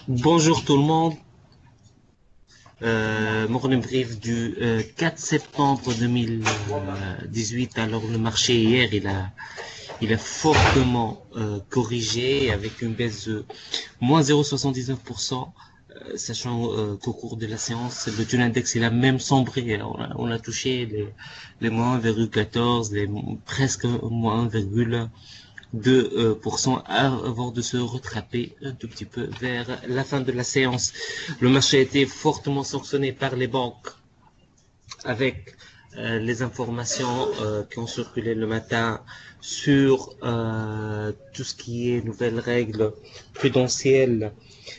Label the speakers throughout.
Speaker 1: Bonjour tout le monde. Morning brief du 4 septembre 2018. Alors le marché hier, il a fortement corrigé avec une baisse de moins 0,79%. Sachant qu'au cours de la séance, le taux index il a même sombré. On a touché les moins 1,14, les presque moins 1,2% avant de se rattraper un tout petit peu vers la fin de la séance. Le marché a été fortement sanctionné par les banques avec les informations qui ont circulé le matin sur tout ce qui est nouvelles règles prudentielles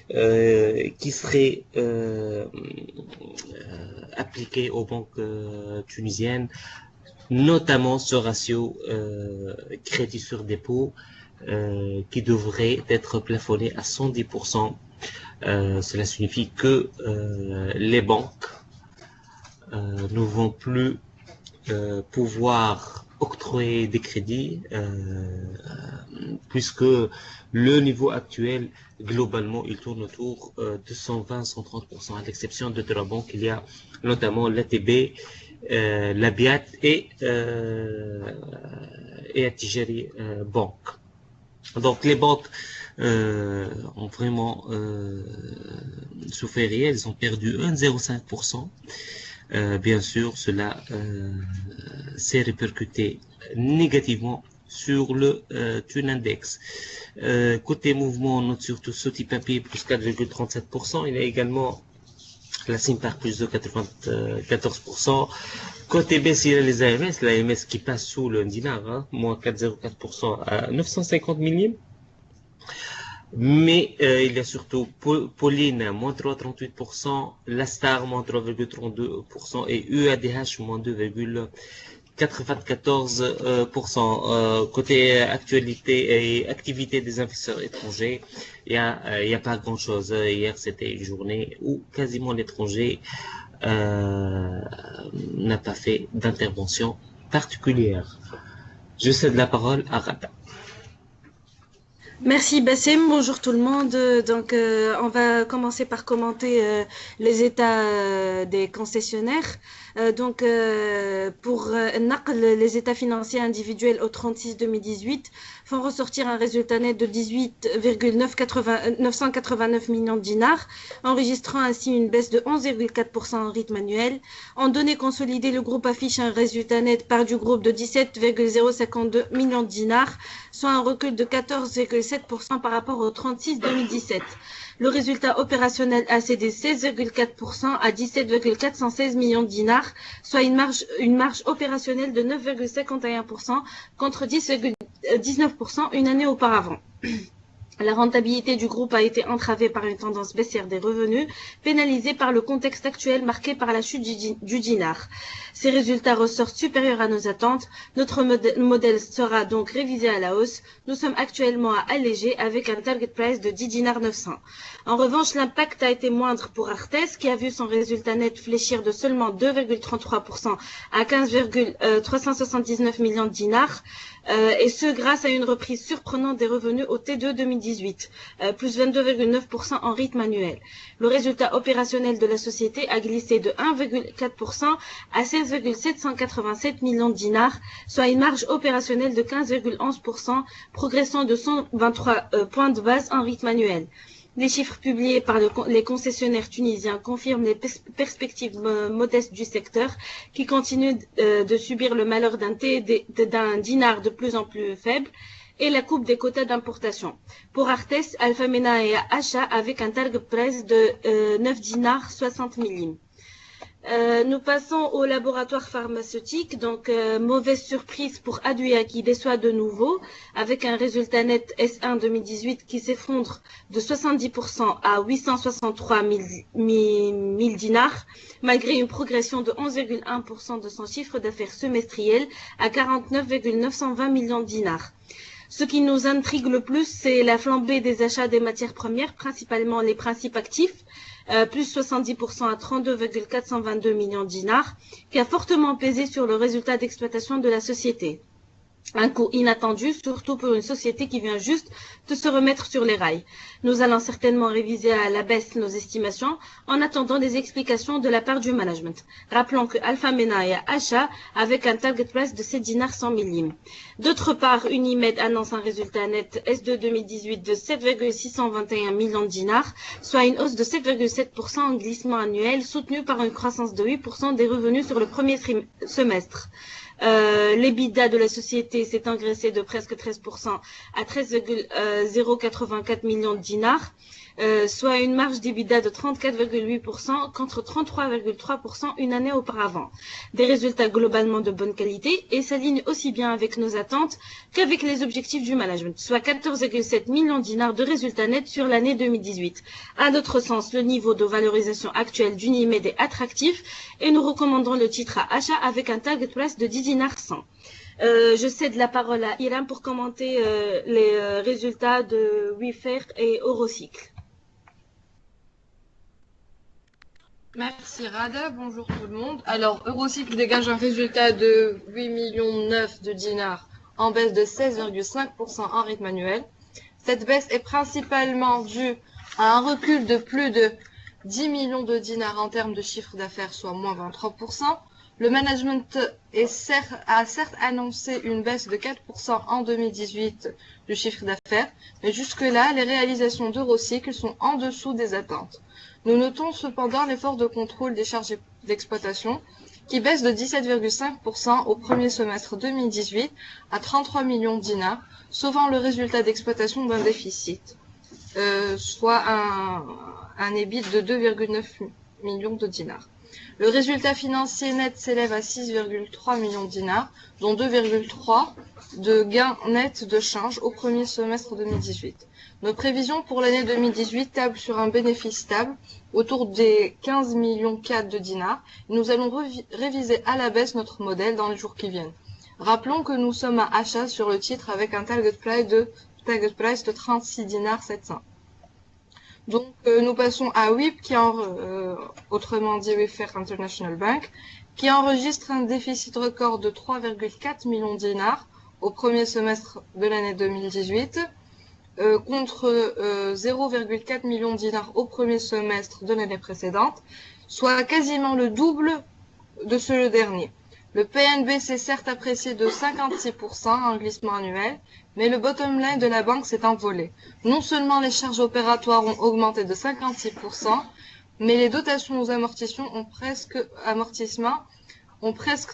Speaker 1: qui seraient appliquées aux banques tunisiennes, notamment ce ratio crédit sur dépôt qui devrait être plafonné à 110%. Cela signifie que les banques ne vont plus pouvoir octroyer des crédits puisque le niveau actuel, globalement, il tourne autour de 120-130%, à l'exception de trois banques. Il y a notamment l'ATB, la BIAT et Attijari Bank. Donc les banques ont vraiment souffert, elles ont perdu 1,05%. Bien sûr, cela s'est répercuté négativement sur le taux index. Côté mouvement, on note surtout Soti Papier plus 4,37%. Il y a également la Simpar plus de 94%. Côté baisse, il y a les AMS, l'AMS qui passe sous le dinar, hein, moins 4,04% à 950 millimes. Mais il y a surtout Pauline, moins 3,38%, La Star, moins 3,32% et UADH, moins 2,94%. Côté actualité et activité des investisseurs étrangers, il y a pas grand-chose. Hier, c'était une journée où quasiment l'étranger n'a pas fait d'intervention particulière. Je cède la parole à Rata.
Speaker 2: Merci Bassem, bonjour tout le monde. On va commencer par commenter les états des concessionnaires. Pour Naql, les états financiers individuels au 36-2018 font ressortir un résultat net de 18,989 millions de dinars, enregistrant ainsi une baisse de 11,4% en rythme annuel. En données consolidées, le groupe affiche un résultat net part du groupe de 17,052 millions de dinars, soit un recul de 14,7% par rapport au 36-2017. Le résultat opérationnel a cédé 16,4% à 17,416 millions de dinars, soit une marge opérationnelle de 9,51% contre 10,19% une année auparavant. La rentabilité du groupe a été entravée par une tendance baissière des revenus, pénalisée par le contexte actuel marqué par la chute du dinar. Ces résultats ressortent supérieurs à nos attentes. Notre modèle sera donc révisé à la hausse. Nous sommes actuellement à alléger avec un target price de 10 dinars 900. En revanche, l'impact a été moindre pour Artes, qui a vu son résultat net fléchir de seulement 2,33% à 15,379 millions de dinars. Et ce grâce à une reprise surprenante des revenus au T2 2018, plus 22,9% en rythme annuel. Le résultat opérationnel de la société a glissé de 1,4% à 16,787 millions de dinars, soit une marge opérationnelle de 15,11%, progressant de 123 points de base en rythme annuel. Les chiffres publiés par les concessionnaires tunisiens confirment les perspectives modestes du secteur qui continue de subir le malheur d'un dinar de plus en plus faible et la coupe des quotas d'importation. Pour Artes, Alpha Mena est à achat avec un target price de 9 dinars 60 millimes. Nous passons au laboratoire pharmaceutique. Mauvaise surprise pour Adwea qui déçoit de nouveau, avec un résultat net S1 2018 qui s'effondre de 70% à 863 000 dinars, malgré une progression de 11,1% de son chiffre d'affaires semestriel à 49,920 millions de dinars. Ce qui nous intrigue le plus, c'est la flambée des achats des matières premières, principalement les principes actifs, plus 70% à 32,422 millions de dinars, qui a fortement pesé sur le résultat d'exploitation de la société. Un coût inattendu, surtout pour une société qui vient juste de se remettre sur les rails. Nous allons certainement réviser à la baisse nos estimations en attendant des explications de la part du management. Rappelons que Alpha Mena est à achat avec un target price de 7 dinars 100 millim. D'autre part, Unimed annonce un résultat net S2 2018 de 7,621 millions de dinars, soit une hausse de 7,7% en glissement annuel, soutenue par une croissance de 8% des revenus sur le premier semestre. L'EBITDA de la société s'est engraissé de presque 13% à 13,084 millions de dinars, soit une marge d'EBITDA de 34,8% contre 33,3% une année auparavant. Des résultats globalement de bonne qualité et s'alignent aussi bien avec nos attentes qu'avec les objectifs du management, soit 14,7 millions de dinars de résultats nets sur l'année 2018. À notre sens, le niveau de valorisation actuel d'Unimed est attractif et nous recommandons le titre à achat avec un target price de 10 dinars 100. Je cède la parole à Iram pour commenter les résultats de Wayfair et Eurocycle.
Speaker 3: Merci Rada, bonjour tout le monde. Alors, Eurocycle dégage un résultat de 8,9 millions de dinars en baisse de 16,5% en rythme annuel. Cette baisse est principalement due à un recul de plus de 10 millions de dinars en termes de chiffre d'affaires, soit moins 23%. Le management a certes annoncé une baisse de 4% en 2018 du chiffre d'affaires, mais jusque-là, les réalisations d'Eurocycle sont en dessous des attentes. Nous notons cependant l'effort de contrôle des charges d'exploitation qui baisse de 17,5% au premier semestre 2018 à 33 millions de dinars, sauvant le résultat d'exploitation d'un déficit, soit un EBIT de 2,9 millions de dinars. Le résultat financier net s'élève à 6,3 millions de dinars, dont 2,3 de gains nets de change au premier semestre 2018. Nos prévisions pour l'année 2018 tablent sur un bénéfice stable autour des 15 millions 4 de dinars. Nous allons réviser à la baisse notre modèle dans les jours qui viennent. Rappelons que nous sommes à achat sur le titre avec un target price de 36 dinars 700. Donc, nous passons à WIP, autrement dit Wayfair International Bank, qui enregistre un déficit record de 3,4 millions de dinars au premier semestre de l'année 2018, contre 0,4 millions de dinars au premier semestre de l'année précédente, soit quasiment le double de ce dernier. Le PNB s'est certes apprécié de 56% en glissement annuel, mais le bottom line de la banque s'est envolé. Non seulement les charges opératoires ont augmenté de 56%, mais les dotations aux amortissements ont presque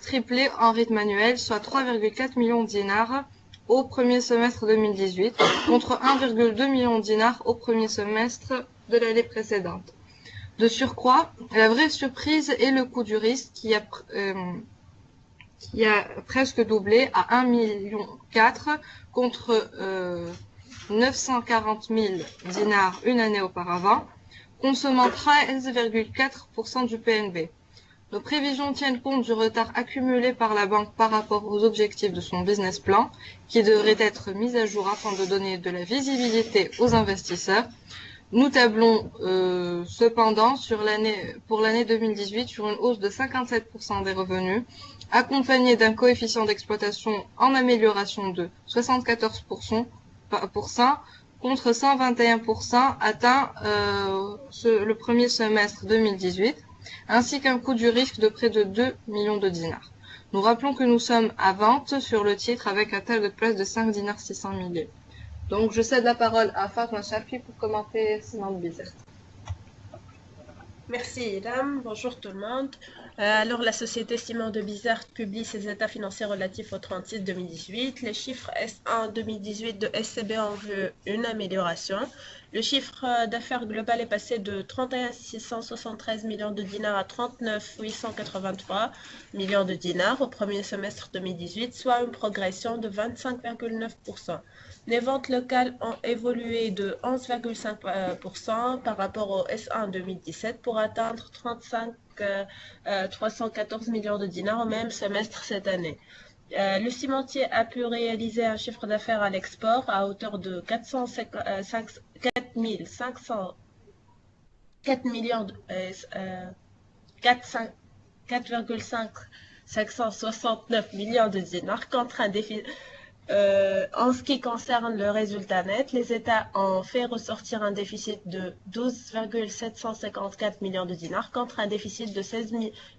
Speaker 3: triplé en rythme annuel, soit 3,4 millions de dinars au premier semestre 2018, contre 1,2 million de dinars au premier semestre de l'année précédente. De surcroît, la vraie surprise est le coût du risque qui a presque doublé à 1,4 million contre 940 000 dinars une année auparavant, consommant 13,4% du PNB. Nos prévisions tiennent compte du retard accumulé par la banque par rapport aux objectifs de son business plan, qui devrait être mis à jour afin de donner de la visibilité aux investisseurs. Nous tablons cependant pour l'année 2018 sur une hausse de 57% des revenus, accompagnée d'un coefficient d'exploitation en amélioration de 74% contre 121% atteint le premier semestre 2018, ainsi qu'un coût du risque de près de 2 millions de dinars. Nous rappelons que nous sommes à vente sur le titre avec un target price de 5 dinars 600 milliers. Donc je cède la parole à Fatma Chafi pour commenter Ciment de Bizerte.
Speaker 4: Merci Ilham, bonjour tout le monde. Alors la société Ciment de Bizerte publie ses états financiers relatifs au 36-2018. Les chiffres S1 2018 de SCB ont vu une amélioration. Le chiffre d'affaires global est passé de 31 673 millions de dinars à 39 883 millions de dinars au premier semestre 2018, soit une progression de 25,9%. Les ventes locales ont évolué de 11,5% par rapport au S1 2017 pour atteindre 314 millions de dinars au même semestre cette année. Le cimentier a pu réaliser un chiffre d'affaires à l'export à hauteur de 4,569 millions de dinars contre un En ce qui concerne le résultat net, les États ont fait ressortir un déficit de 12,754 millions de dinars contre un déficit de 16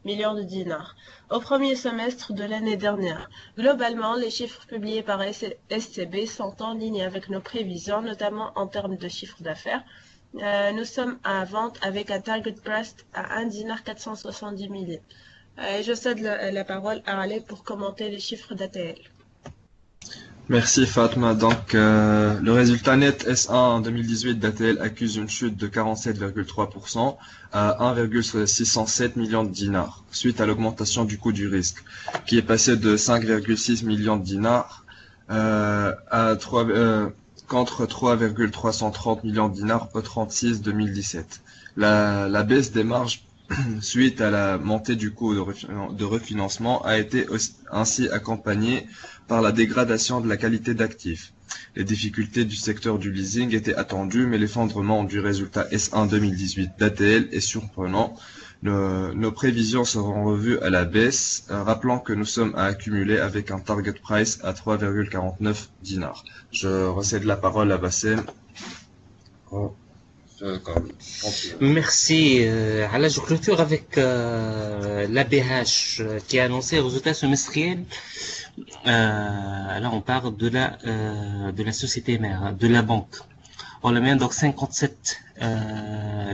Speaker 4: millions de dinars au premier semestre de l'année dernière. Globalement, les chiffres publiés par SCB sont en ligne avec nos prévisions, notamment en termes de chiffre d'affaires. Nous sommes à vente avec un target price à 1 dinar 470 millions. Je cède la parole à Ale pour commenter les chiffres d'ATL.
Speaker 5: Merci Fatma. Donc, le résultat net S1 en 2018 d'ATL accuse une chute de 47,3% à 1,607 millions de dinars, suite à l'augmentation du coût du risque, qui est passé de 5,6 millions de dinars à 3, contre 3,330 millions de dinars au 36 2017. La baisse des marges suite à la montée du coût de refinancement a été ainsi accompagnée par la dégradation de la qualité d'actifs. Les difficultés du secteur du leasing étaient attendues, mais l'effondrement du résultat S1 2018 d'ATL est surprenant. Nos prévisions seront revues à la baisse, rappelant que nous sommes à accumuler avec un target price à 3,49 dinars. Je recède la parole à Bassem.
Speaker 1: Merci. Je clôture avec l'ABH qui a annoncé le résultat semestriel. Là, on parle de la société mère, de la banque. On la met donc 57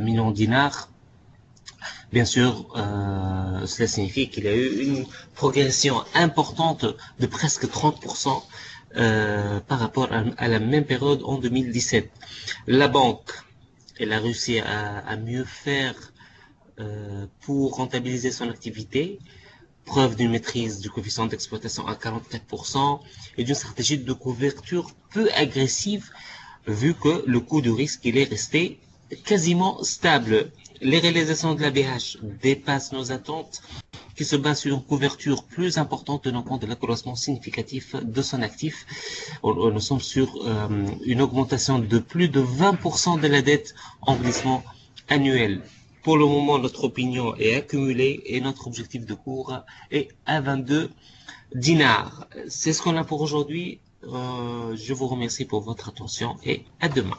Speaker 1: millions de dinars. Bien sûr, cela signifie qu'il y a eu une progression importante de presque 30% par rapport à la même période en 2017. La banque, elle a réussi à mieux faire pour rentabiliser son activité, preuve d'une maîtrise du coefficient d'exploitation à 44% et d'une stratégie de couverture peu agressive, vu que le coût du risque il est resté quasiment stable. Les réalisations de la BH dépassent nos attentes, qui se basent sur une couverture plus importante tenant compte de l'accroissement significatif de son actif. Nous sommes sur une augmentation de plus de 20% de la dette en glissement annuel. Pour le moment, notre opinion est accumulée et notre objectif de cours est à 22 dinars. C'est ce qu'on a pour aujourd'hui. Je vous remercie pour votre attention et à demain.